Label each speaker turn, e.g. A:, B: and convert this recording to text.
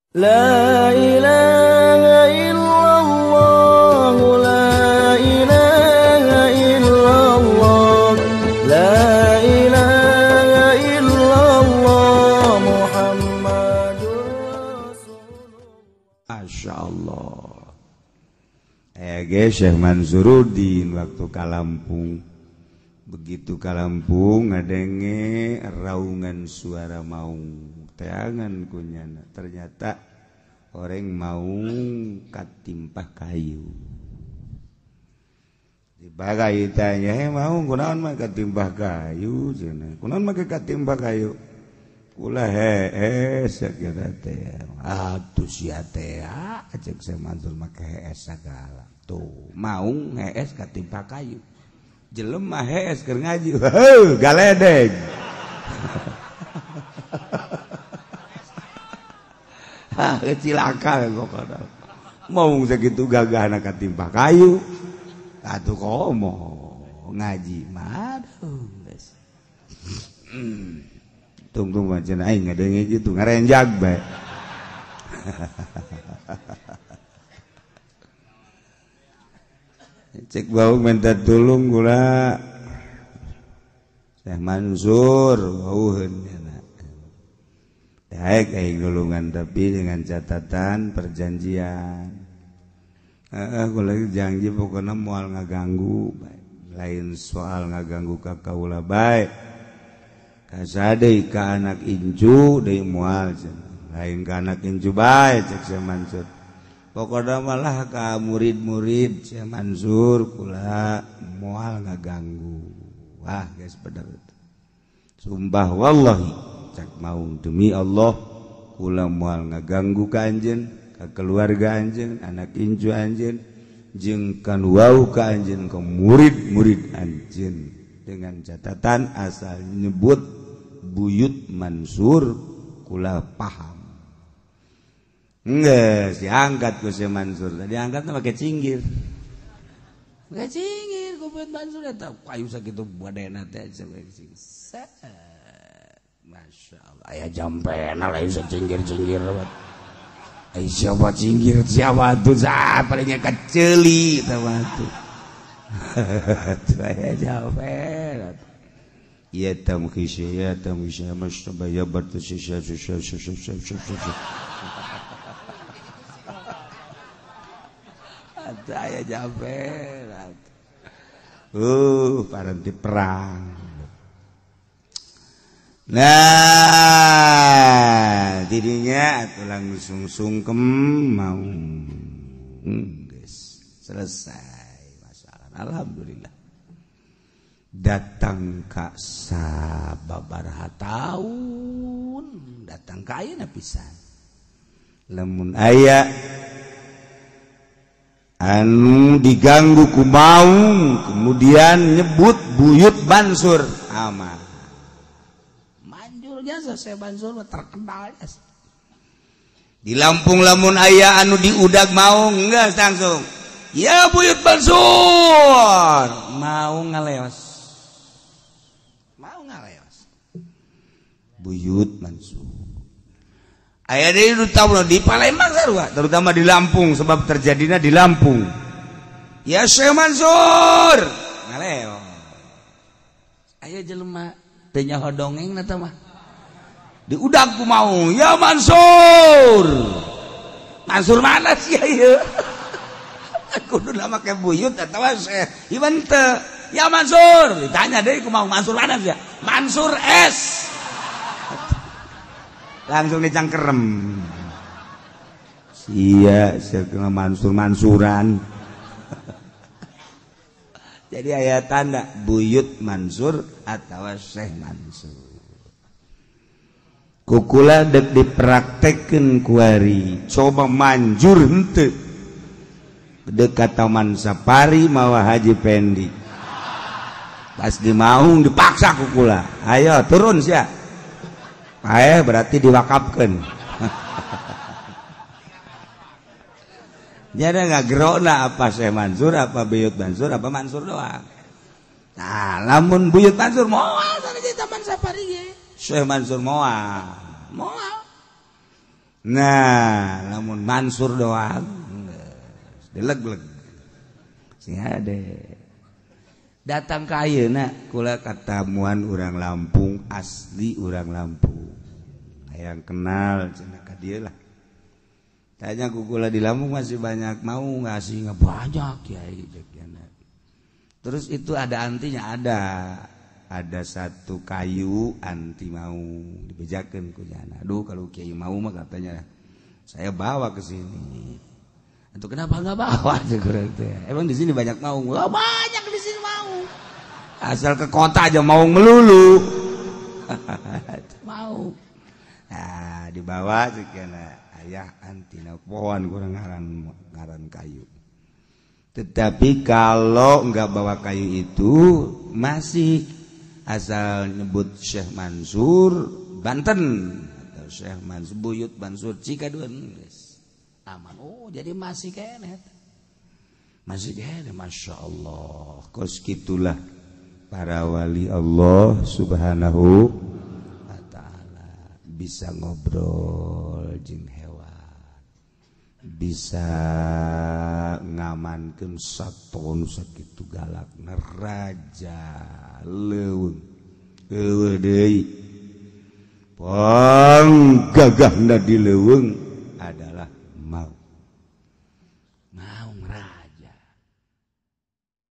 A: La ilaha illallah, la ilaha illallah, la ilaha illallah, Muhammadur Rasulullah.
B: Masya Allah. Syekh Mansuruddin waktu ka Lampung. Begitu ka Lampung ngadenge raungan suara maung. Teangan kunyana. Ternyata orang maung katimpah kayu. Dibagai tanya, maung kunaon mah katimpah kayu cenah. Kunaon mah katimpah kayu? Kula sakira teh. Atuh sia teh cek Syekh Mansur make hees sagala. Tuh, maung hees katimpah kayu. Jelema hees keur ngaji. Heuh, galedeg. Cilaka kok kada. Maung sakitu gagahna katimpah kayu. Atuh komo ngaji mah geus. Tungtung macam aing ngadenge gitu ngarenjag bae. Cek bau minta tulung kula Syekh Mansur bauheun cenah. Daek aing nulungan tapi dengan catatan perjanjian. Kula janji pokona moal ngaganggu bae. Lain soal ngaganggu ka kaula bae. Kasadei ka anak incu deui moal cenah. Lain ka anak incu bae cek Syekh Mansur. Pokoknya malah ka murid-murid Syekh Mansur kula moal ngaganggu. Wah guys bener. Sumpah wallahi cak mau demi Allah kula moal ngaganggu ka anjeun, ka keluarga anjeun, anak incu anjeun, jeung kan wau ka anjeun ka murid-murid anjeun dengan catatan asal nyebut Buyut Mansur kula paham. Enggak, diangkat ku Syekh Mansur. Tadi angkatnya pakai cinggir. Pakai cinggir ku Buyut Mansur eta kayu sakitu badena teh cinggir. Masya Allah. Aya jampena lain sacinggir-cinggir. Ai siapa cinggir siapa tuh palingnya keceli tah tuh. Aya jampena. Ya tamkhisya ya tamkhisya mastabaya bartasya. Saya jampena. Paranti perang. Nah, jadinya tulang sungsungkem mau. Guys, selesai masalah. Alhamdulillah. Datang ka sababaraha taun, datang ka ayeuna pisan. Lamun aya anu diganggu ku maung, kemudian nyebut Buyut Mansur aman. Syekh Mansur terkenal di Lampung lamun aya anu diudag maung geus langsung ya Buyut Mansur mau ngaleos Buyut Mansur aya deui nu tahu di Palembang sarua terutama di Lampung sebab terjadinya di Lampung ya Syekh Mansur ngaleos aya jelema teu nyaho dongeng na teh mah diudag ku mau ya Mansur mana sih ya kudu nama ke Buyut atau Syekh iban teu ya Mansur ditanya deui ku mau Mansur mana sih Mansur S langsung dicangkerem sia sakena Mansuran jadi aya tanda Buyut Mansur atau Syekh Mansur kukula dek dipraktekeun kuari coba manjur henteu dekat Taman Safari mawa Haji Pendi pas di Maung dipaksa kukula ayo turun sia berarti diwakafkeun jadi ngagerona apa Syekh Mansur apa Buyut Mansur apa Mansur doang. Nah lamun Buyut Mansur moal sana di Taman Safari ge Syekh Mansur moal. Nah lamun Mansur doang dileg-leg sing hade datang ka ayeuna kula katamuan urang Lampung asli urang Lampung hayang kenal cenah ka dieu lah tanya ku kula di Lampung masih banyak mau ngasih banyak kiai terus itu ada antinya ada satu kayu anti mau dibejakeun ku jana aduh kalau kiai mau mah katanya saya bawa ke sini. Itu kenapa nggak bawa emang di sini banyak mau banyak di sini mau asal ke kota aja mau melulu mau nah dibawa sekian ayah antina pohon kurang ngaran kayu tetapi kalau nggak bawa kayu itu masih asal nyebut Syekh Mansur Banten atau Syekh Mansur Buyut Mansur Cikadun aman. Oh jadi masih kene Masya Allah kos gitulah para wali Allah subhanahu wa ta'ala bisa ngobrol jeung hewan bisa ngamankeun saton sakitu galak raja leuweung eueuh deui panggagahna di leuweung